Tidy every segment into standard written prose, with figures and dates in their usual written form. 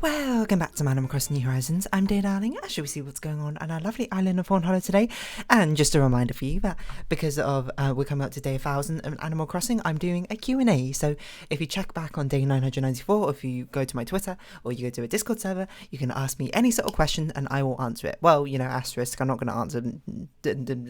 Welcome back to Animal Crossing New Horizons. I'm Dear Darling. Shall we see what's going on our lovely island of Fawnhollow today? And just a reminder for you that because of we're coming up to day 1000 of Animal Crossing, I'm doing a Q&A. So if you check back on day 994, or if you go to my Twitter or you go to a Discord server, you can ask me any sort of question and I will answer it. Well, you know, asterisk, I'm not going to answer,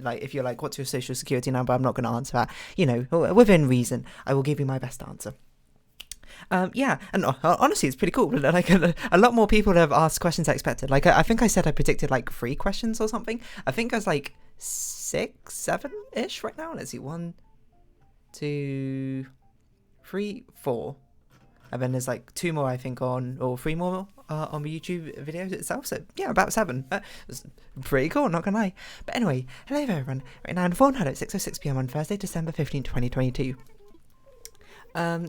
like, if you're like, what's your social security number? I'm not going to answer that. You know, within reason, I will give you my best answer. Yeah, and honestly, it's pretty cool. Like a lot more people have asked questions I expected. Like I think I said I predicted like 3 questions or something. I think I was like 6, 7-ish right now. Let's see, 1, 2, 3, 4, and then there's like 2 more I think or 3 more on the YouTube videos itself. So yeah, about 7. It's pretty cool, not gonna lie. But anyway, hello there everyone. Right now, Fawnhallow at 6:06 p.m. on Thursday, December 15, 2022.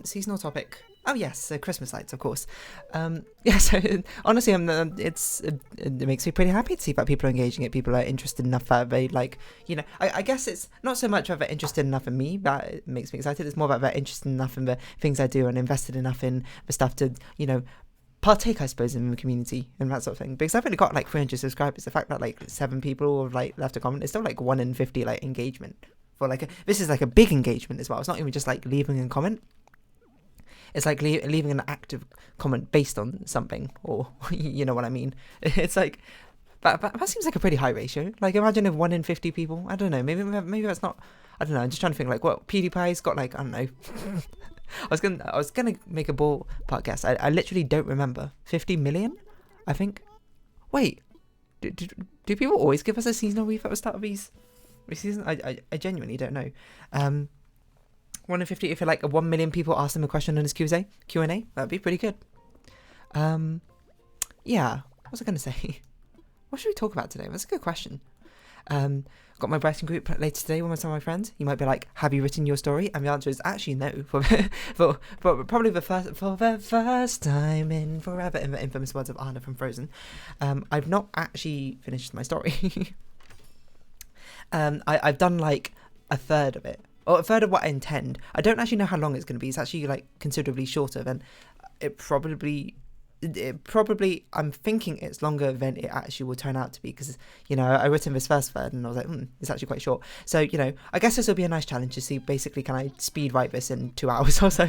Seasonal topic. Oh yes, so Christmas lights, of course. Yeah, so honestly, it makes me pretty happy to see that people are engaging it. People are interested enough that they like, you know, I guess it's not so much that they're interested enough in me that it makes me excited. It's more about they're interested enough in the things I do and invested enough in the stuff to, you know, partake, I suppose, in the community and that sort of thing. Because I've only got like 300 subscribers. The fact that like 7 people have like left a comment, it's still like 1 in 50 like engagement. For like this is like a big engagement as well. It's not even just like leaving a comment. It's like leaving an active comment based on something, or you know what I mean. It's like that seems like a pretty high ratio. Like imagine if 1 in 50 people. I don't know. Maybe that's not. I don't know. I'm just trying to think like what PewDiePie's got like. I don't know. I was gonna make a ballpark guess. I literally don't remember. 50 million, I think. Wait, do people always give us a seasonal wreath at the start of these seasons? I genuinely don't know. 1 in 50, if you're like 1 million people ask them a question on his Q&A, that'd be pretty good. Yeah, what was I going to say? What should we talk about today? That's a good question. Got my writing group later today with some of my friends. You might be like, have you written your story? And the answer is actually no. For probably the first time in forever, in the infamous words of Anna from Frozen. I've not actually finished my story. I've done like a third of it. Or a third of what I intend. I don't actually know how long it's going to be. It's actually like considerably shorter than it probably. I'm thinking it's longer than it actually will turn out to be, because you know I written this first third and I was like, it's actually quite short. So you know, I guess this will be a nice challenge to see. Basically, can I speed write this in 2 hours or so?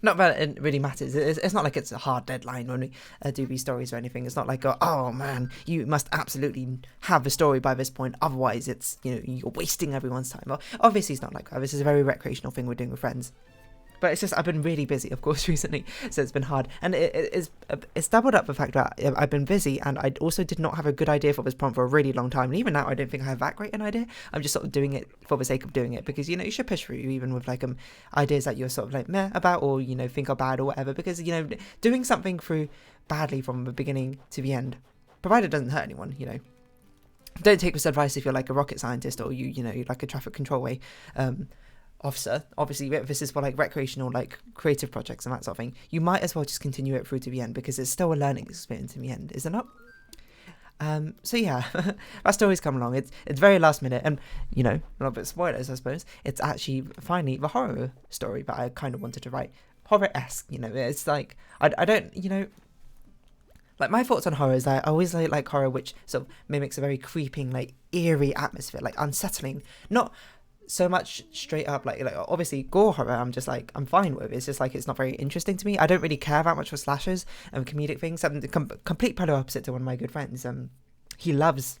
Not that it really matters. It's not like it's a hard deadline when we do these stories or anything. It's not like, oh man, you must absolutely have a story by this point, otherwise it's, you know, you're wasting everyone's time. Well, obviously it's not like that. This is a very recreational thing we're doing with friends. But it's just, I've been really busy, of course, recently, so it's been hard. And it's doubled up the fact that I've been busy, and I also did not have a good idea for this prompt for a really long time. And even now, I don't think I have that great an idea. I'm just sort of doing it for the sake of doing it, because, you know, you should push through, even with, like, ideas that you're sort of, like, meh about, or, you know, think are bad or whatever. Because, you know, doing something through badly from the beginning to the end, provided it doesn't hurt anyone, you know. Don't take this advice if you're, like, a rocket scientist, or you know, you're like a traffic control officer. Obviously this is for like recreational, like creative projects and that sort of thing. You might as well just continue it through to the end, because it's still a learning experience in the end, is it not? So yeah, that story's come along. It's very last minute, and you know, a little bit of spoilers I suppose. It's actually finally the horror story that I kind of wanted to write. Horror-esque, you know. It's like I don't, you know, like my thoughts on horror is that I always like horror which sort of mimics a very creeping, like eerie atmosphere, like unsettling, not so much straight up like obviously gore horror I'm just like I'm fine with. It's just like it's not very interesting to me. I don't really care that much for slashers and comedic things. I'm the complete polar opposite to one of my good friends. He loves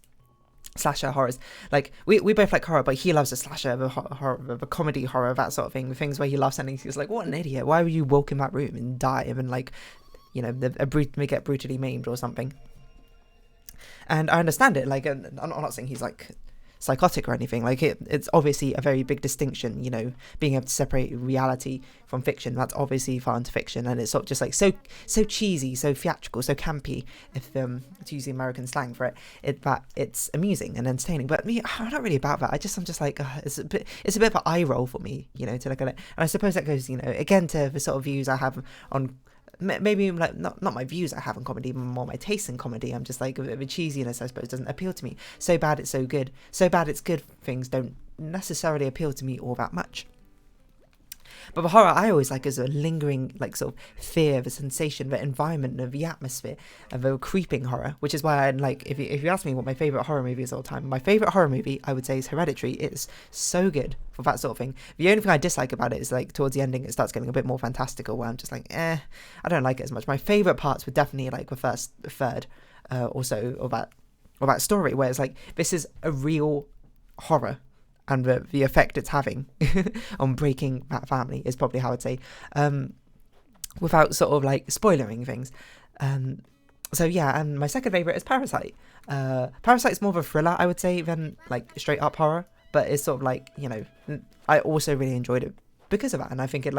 slasher horrors. Like we both like horror, but he loves the slasher, the horror, the comedy horror, that sort of thing, the things where he laughs and he's like, what an idiot, why were you walk in that room and die and like, you know, may get brutally maimed or something. And I understand it. Like I'm not saying he's like psychotic or anything. Like it's obviously a very big distinction, you know, being able to separate reality from fiction. That's obviously far into fiction, and it's sort of just like so cheesy, so theatrical, so campy, if to use the American slang for it, that it's amusing and entertaining. But me, I'm not really about that. I'm just like it's a bit of an eye roll for me, you know, to look at it. And I suppose that goes, you know, again to the sort of views I have on maybe like not my views I have on comedy, more my taste in comedy. I'm just like the cheesiness, I suppose, doesn't appeal to me. So bad it's so good, so bad it's good things don't necessarily appeal to me all that much. But the horror I always like is a lingering, like, sort of fear, the sensation, the environment, of the atmosphere, and the creeping horror, which is why I like, if you ask me what my favourite horror movie is all the time, my favourite horror movie, I would say, is Hereditary. It's so good for that sort of thing. The only thing I dislike about it is, like, towards the ending, it starts getting a bit more fantastical, where I'm just like, I don't like it as much. My favourite parts were definitely, like, the first third, or so, of that story, where it's like, this is a real horror, and the effect it's having on breaking that family is probably how I'd say, without sort of like spoiling things. So yeah, and my second favourite is Parasite. Parasite's more of a thriller, I would say, than like straight up horror, but it's sort of like, you know, I also really enjoyed it because of that, and I think it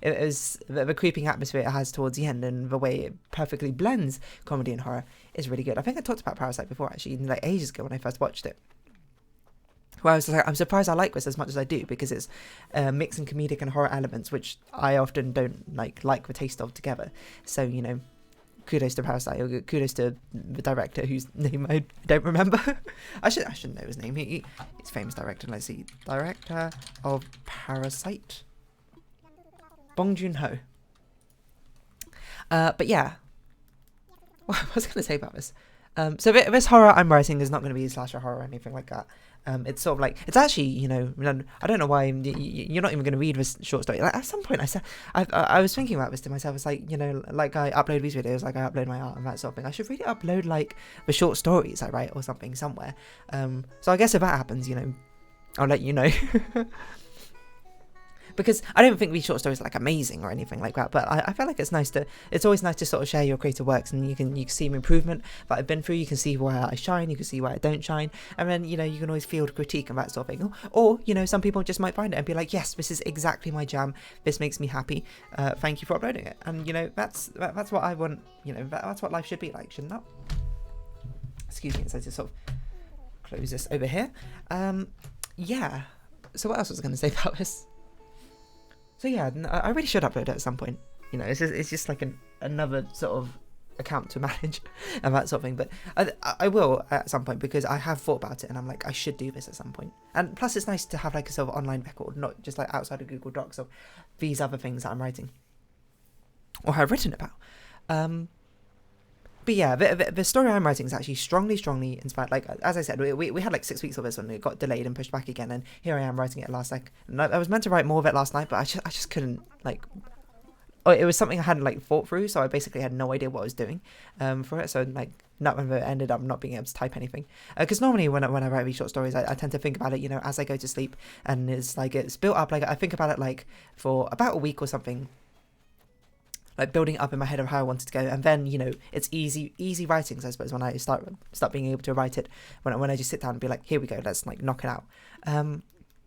is the creeping atmosphere it has towards the end, and the way it perfectly blends comedy and horror is really good. I think I talked about Parasite before, actually, like ages ago when I first watched it. Well, I was like, I'm surprised I like this as much as I do, because it's mixing comedic and horror elements, which I often don't like the taste of together. So, you know, kudos to Parasite, or kudos to the director whose name I don't remember. I should know his name. He's a famous director. Let's see, director of Parasite, Bong Joon-ho. But yeah, what was I going to say about this? So this horror I'm writing is not going to be a slasher horror or anything like that. It's sort of like, it's actually, you know, I don't know why you're not even going to read this short story. Like, at some point I was thinking about this to myself. It's like, you know, like I upload these videos, like I upload my art and that sort of thing. I should really upload like the short stories I write or something somewhere. So I guess if that happens, you know, I'll let you know. Because I don't think these short stories are like amazing or anything like that, but I feel like it's always nice to sort of share your creative works, and you can see improvement that I've been through. You can see where I shine, you can see where I don't shine, and then, you know, you can always field critique and that sort of thing. Or you know, some people just might find it and be like, yes, this is exactly my jam, this makes me happy, thank you for uploading it. And you know, that's what I want, you know, that's what life should be like, shouldn't it? Excuse me, so I just sort of close this over here. Yeah, so what else was I going to say about this? So yeah, I really should upload it at some point. You know, it's just like another sort of account to manage and that sort of thing. But I will at some point, because I have thought about it, and I'm like, I should do this at some point. And plus, it's nice to have like a sort of online record, not just like outside of Google Docs of these other things that I'm writing or have written about. But yeah, the story I'm writing is actually strongly inspired. Like, as I said, we had like 6 weeks of this, and it got delayed and pushed back again, and here I am writing it last night. I was meant to write more of it last night, but I just couldn't, like, it was something I hadn't like thought through, so I basically had no idea what I was doing for it. So like, not when it ended up not being able to type anything, because normally when I write these short stories, I tend to think about it, you know, as I go to sleep, and it's built up. Like, I think about it like for about a week or something, like building up in my head of how I wanted to go, and then, you know, it's easy writings, I suppose, when I start being able to write it, when I just sit down and be like, here we go, let's like knock it out.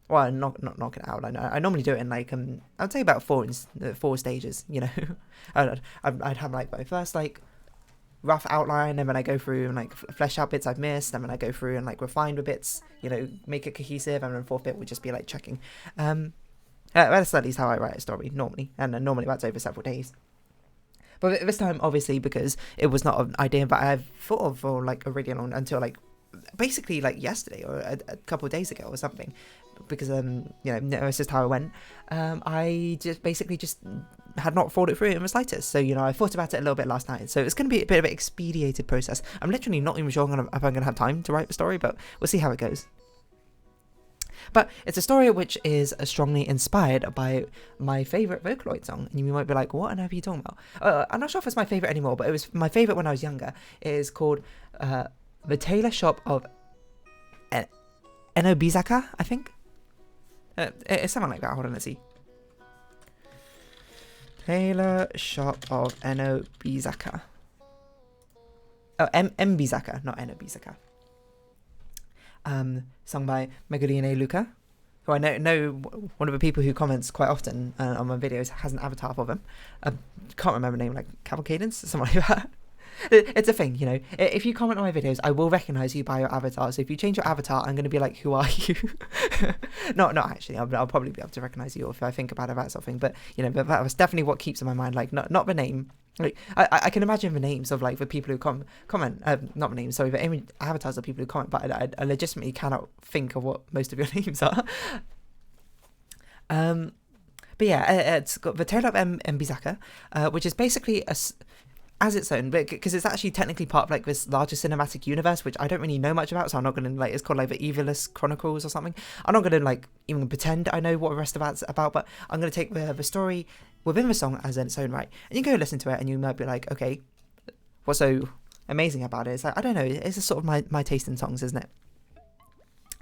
Well, not knock it out. I normally do it in like I'd say about four stages. You know, I'd have like my first like rough outline, and then I go through and like flesh out bits I've missed, and then I go through and like refine the bits, you know, make it cohesive, and then the fourth bit would just be like checking. That's at least how I write a story normally, and normally that's over several days. But this time, obviously, because it was not an idea that I've thought of for like a really long, until like basically like yesterday or a couple of days ago or something, because you know, it's just how it went. I just basically just had not thought it through in the slightest. So, you know, I thought about it a little bit last night. So it's going to be a bit of an expedited process. I'm literally not even sure if I'm going to have time to write the story, but we'll see how it goes. But it's a story which is strongly inspired by my favourite Vocaloid song. And you might be like, what on earth are you talking about? I'm not sure if it's my favourite anymore, but it was my favourite when I was younger. It is called The Tailor Shop of Enobizaka, I think. It's something like that. Hold on, let's see. Tailor Shop of Enobizaka. Oh, Mbizaka, not Enobizaka. Sung by Megaline Luca, who I know one of the people who comments quite often on my videos, has an avatar for them. Can't remember the name, like Cavalcadence, something like that. It's a thing, you know. If you comment on my videos, I will recognise you by your avatar. So if you change your avatar, I'm going to be like, who are you? Not actually. I'll probably be able to recognise you if I think about it, that sort of thing. But, you know, that was definitely what keeps in my mind. Like, not the name. Like, I can imagine the names of like the people who comment. Not the names. Sorry, the avatars of people who comment. But I legitimately cannot think of what most of your names are. But yeah, it's got the Tale of Mbizaka, which is basically as its own, because it's actually technically part of like this larger cinematic universe, which I don't really know much about, so I'm not gonna like. It's called like the Evilus Chronicles or something. I'm not gonna like even pretend I know what the rest of that's about, but I'm gonna take the story within the song as in its own right, and you can go listen to it, and you might be like, okay, what's so amazing about it? It's like, I don't know, it's just sort of my taste in songs, isn't it?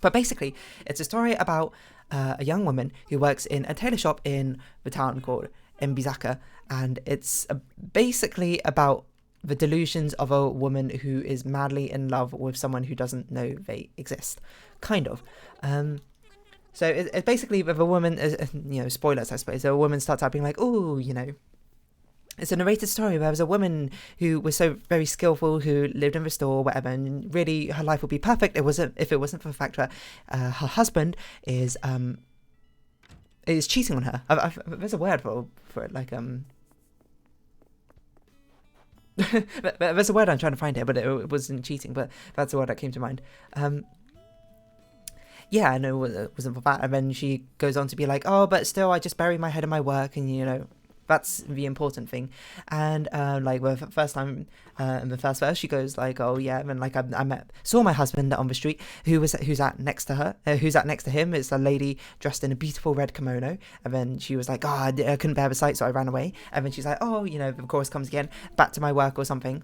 But basically, it's a story about a young woman who works in a tailor shop in the town called Mbizaka, and it's basically about the delusions of a woman who is madly in love with someone who doesn't know they exist, kind of. So it's basically with a woman, spoilers I suppose, a woman starts out being like, oh, it's a narrated story where there was a woman who was so very skillful, who lived in the store or whatever, and really her life would be perfect if it wasn't for the fact that her husband is cheating on her. There's a word for it, like there's a word I'm trying to find here, but it wasn't cheating, but that's the word that came to mind. Yeah, no, it wasn't for that. And then she goes on to be like, oh, but still, I just bury my head in my work, and that's the important thing. And like the first time in the first verse, she goes like, oh yeah, and then like I saw my husband on the street who's at next to her, who's at next to him. It's a lady dressed in a beautiful red kimono. And then she was like, oh, I couldn't bear the sight, so I ran away. And then she's like, oh, the chorus comes again, back to my work or something.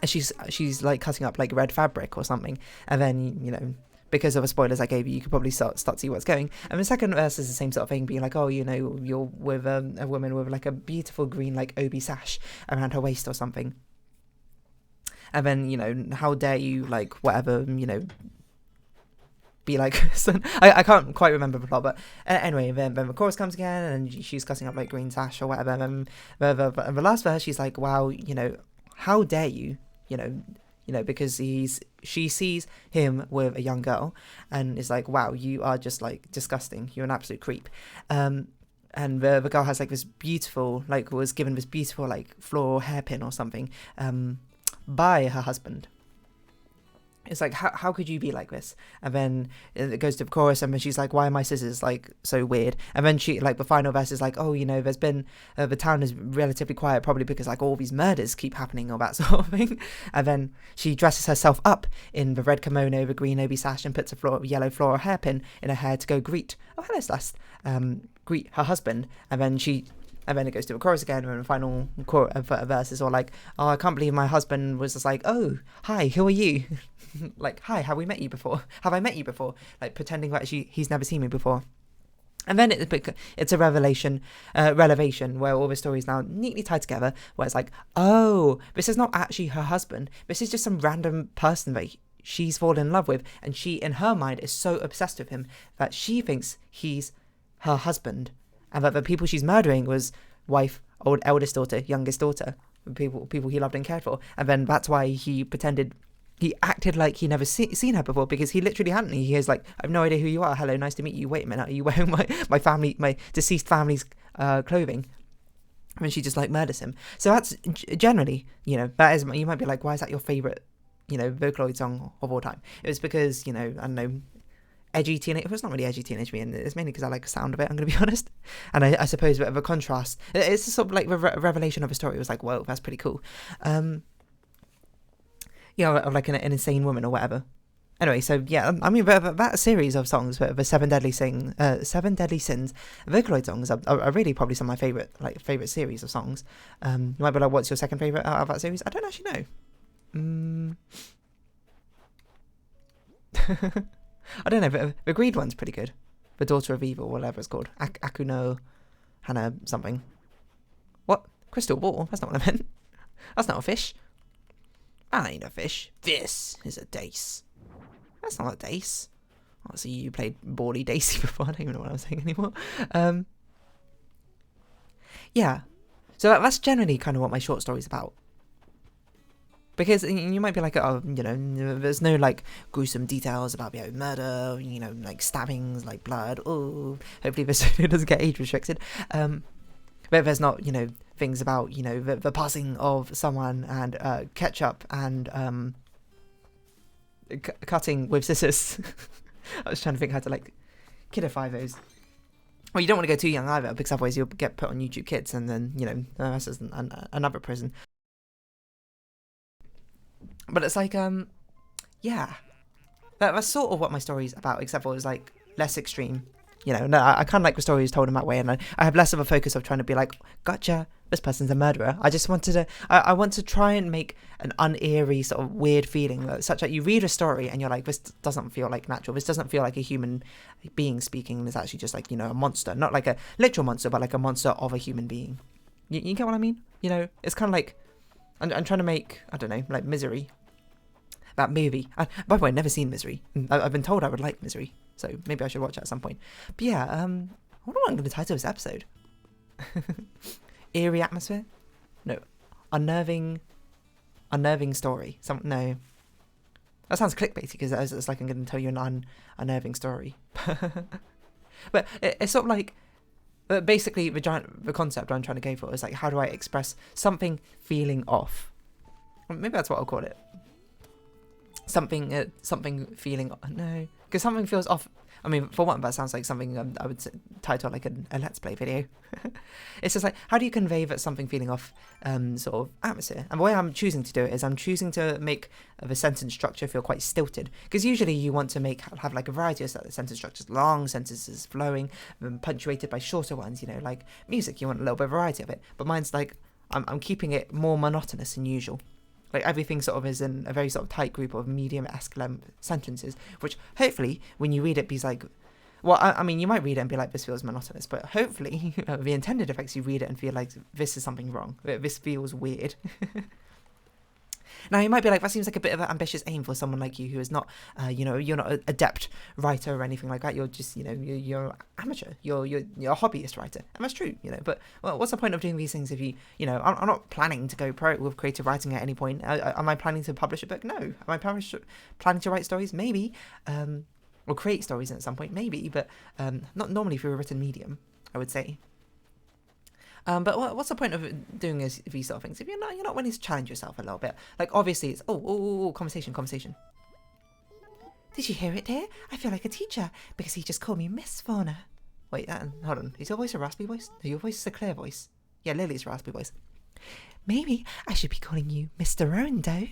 And she's like cutting up like red fabric or something. And then because of the spoilers I gave you, you could probably start to see what's going. And the second verse is the same sort of thing, being like, oh, you're with a woman with like a beautiful green like obi sash around her waist or something. And then, how dare you, like, whatever, be like, I can't quite remember the plot, but anyway, then the chorus comes again, and she's cutting up like green sash or whatever. And then the last verse, she's like, wow, how dare you, because she sees him with a young girl and is like, wow, you are just like disgusting. You're an absolute creep. And the girl has like this beautiful, like was given this beautiful like floral hairpin or something by her husband. It's like, how could you be like this? And then it goes to the chorus, and then she's like, why are my scissors like so weird? And then she like the final verse is like, oh, there's been the town is relatively quiet, probably because like all these murders keep happening or that sort of thing. And then she dresses herself up in the red kimono, the green obi sash, and puts a yellow floral hairpin in her hair to go greet her husband. And then it goes to a chorus again, and the final verse is all like, oh, I can't believe my husband was just like, oh, hi, who are you? Like, hi, have I met you before? Like, pretending that he's never seen me before. And then it's a revelation where all the stories now neatly tied together, where it's like, oh, this is not actually her husband. This is just some random person that she's fallen in love with, and she, in her mind, is so obsessed with him that she thinks he's her husband. And that the people she's murdering was wife, eldest daughter, youngest daughter, people he loved and cared for. And then that's why he acted like he never seen her before, because he literally hadn't. He is like, I have no idea who you are. Hello, nice to meet you. Wait a minute, are you wearing my deceased family's clothing? And she just like murders him. So that's generally, that is, you might be like, why is that your favourite, Vocaloid song of all time? It was because, I don't know, edgy teenage. It's not really edgy teenage me, and it's mainly because I like the sound of it, I'm going to be honest. And I suppose a bit of a contrast. It's sort of like the revelation of a story. It was like, whoa, that's pretty cool. Of like an insane woman or whatever. Anyway, so yeah, I mean, that series of songs, the Seven Deadly Sins, Vocaloid songs are really probably some of my favorite series of songs. You might be like, what's your second favorite out of that series? I don't actually know. I don't know, but the Greed one's pretty good. The Daughter of Evil, whatever it's called. Akuno Hana something. What? Crystal Ball? That's not what I meant. That's not a fish. That ain't a fish. This is a dace. That's not a dace. Oh, so you played Bally Daisy before. I don't even know what I was saying anymore. Yeah. So that's generally kind of what my short story's about. Because you might be like, oh, there's no like gruesome details about murder, like stabbings, like blood. Oh, hopefully this doesn't get age restricted. But there's not, things about, the passing of someone and ketchup and cutting with scissors. I was trying to think how to like kidify those. Well, you don't want to go too young either, because otherwise you'll get put on YouTube Kids, and then, you know, that's just another prison. But it's like, yeah, that's sort of what my story's about, except for it was like less extreme. You know, no, I kind of like the story is told in that way, and I have less of a focus of trying to be like, gotcha, this person's a murderer. I just wanted to, I want to try and make an uneery sort of weird feeling, such that you read a story and you're like, this doesn't feel like natural. This doesn't feel like a human being speaking. It's actually just like, you know, a monster, not like a literal monster, but like a monster of a human being. You get what I mean? You know, it's kind of like, I'm trying to make, I don't know, like Misery. That movie. By the way, I've never seen Misery. I've been told I would like Misery, so maybe I should watch it at some point. But yeah, I wonder what I'm going to title this episode. Eerie atmosphere? No. Unnerving story. No. That sounds clickbaity, because it's like I'm going to tell you an unnerving story. But it's sort of like, basically the concept I'm trying to go for is like, how do I express something feeling off? Maybe that's what I'll call it. Something feeling, no, because something feels off. I mean, for one, that sounds like something I would title like a Let's Play video. It's just like, how do you convey that something feeling off sort of atmosphere? And the way I'm choosing to do it is I'm choosing to make the sentence structure feel quite stilted, because usually you want to have like a variety of sentence structures, long sentences flowing, punctuated by shorter ones, you know, like music, you want a little bit of variety of it. But mine's like, I'm keeping it more monotonous than usual. Like, everything sort of is in a very sort of tight group of medium-esque sentences, which hopefully, when you read it, be like, well, I mean, you might read it and be like, this feels monotonous, but hopefully, the intended effects, you read it and feel like, this is something wrong. This feels weird. Now, you might be like, that seems like a bit of an ambitious aim for someone like you who is not, you know, you're not an adept writer or anything like that. You're just, you know, you're amateur. You're a hobbyist writer. And that's true, you know. But, well, what's the point of doing these things if you know, I'm not planning to go pro with creative writing at any point. Am I planning to publish a book? No. Am I planning to write stories? Maybe. Or create stories at some point? Maybe. But not normally through a written medium, I would say. But what's the point of doing these sort of things if you're not willing to challenge yourself a little bit? Like, obviously, it's conversation. Did you hear it, dear? I feel like a teacher because he just called me Miss Fauna. Wait, hold on. Is your voice a raspy voice? No, your voice is a clear voice. Yeah, Lily's a raspy voice. Maybe I should be calling you Mr. Rondo.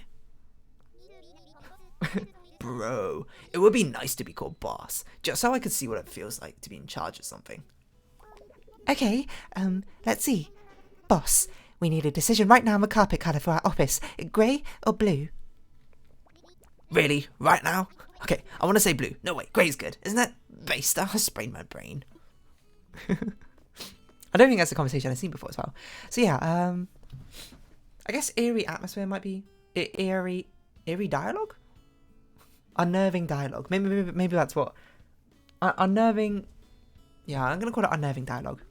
Bro, it would be nice to be called boss, just so I could see what it feels like to be in charge of something. Okay, let's see. Boss, we need a decision right now on the carpet colour for our office. Grey or blue? Really? Right now? Okay, I want to say blue. No, wait, grey's good. Isn't that based? I sprained my brain. I don't think that's a conversation I've seen before as well. So yeah, I guess eerie atmosphere might be eerie dialogue? Unnerving dialogue. Maybe that's what... unnerving... Yeah, I'm going to call it unnerving dialogue.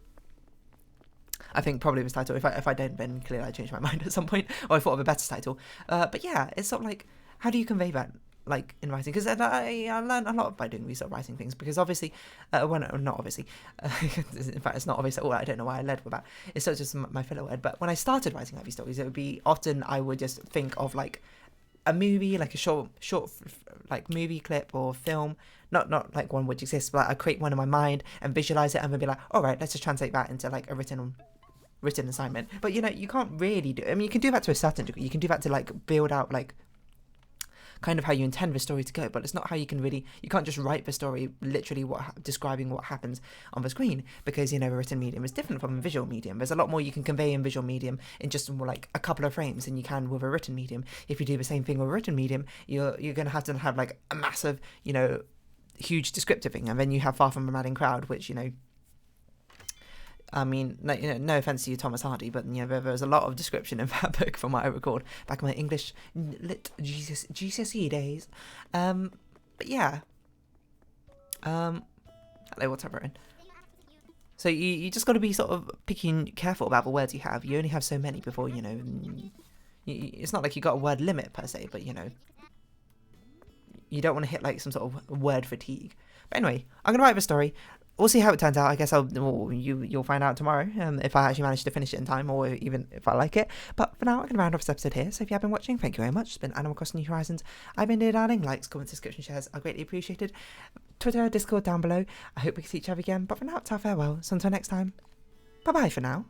I think probably this title, if I don't, then clearly I changed my mind at some point, or I thought of a better title. But yeah, it's sort of like, how do you convey that, like, in writing? Because I learned a lot by doing these sort of writing things, because obviously, well, no, not obviously, in fact, it's not obvious at all. I don't know why I led with that. It's sort of just my filler word. But when I started writing like these stories, it would be often I would just think of like a movie, like a short like movie clip or film, not like one which exists, but I create one in my mind and visualize it and then be like, all right, let's just translate that into like a written assignment. But you know, you can't really do, I mean, you can do that to a certain degree. You can do that to like build out like kind of how you intend the story to go, but it's not how you can really, you can't just write the story literally describing what happens on the screen, because you know, a written medium is different from a visual medium. There's a lot more you can convey in visual medium in just like a couple of frames than you can with a written medium. If you do the same thing with a written medium, you're going to have like a massive, you know, huge descriptive thing, and then you have Far From a Madding Crowd, which, you know, I mean, no offense to you, Thomas Hardy, but you know, there's a lot of description in that book from what I recalled back in my English lit GCSE days. But yeah. Hello, what's up, Rowan? So you just got to be sort of picky and careful about the words you have. You only have so many before, you know, it's not like you got a word limit per se, but you know, you don't want to hit like some sort of word fatigue. But anyway, I'm going to write the story. we'll see how it turns out. I guess you'll find out tomorrow if I actually manage to finish it in time, or even if I like it. But for now, I'm going to round off this episode here. So if you have been watching, thank you very much. It's been Animal Crossing New Horizons. I've been Dear Darling. Likes, comments, subscription, shares are greatly appreciated. Twitter, Discord down below. I hope we can see each other again. But for now, it's our farewell. So until next time, bye-bye for now.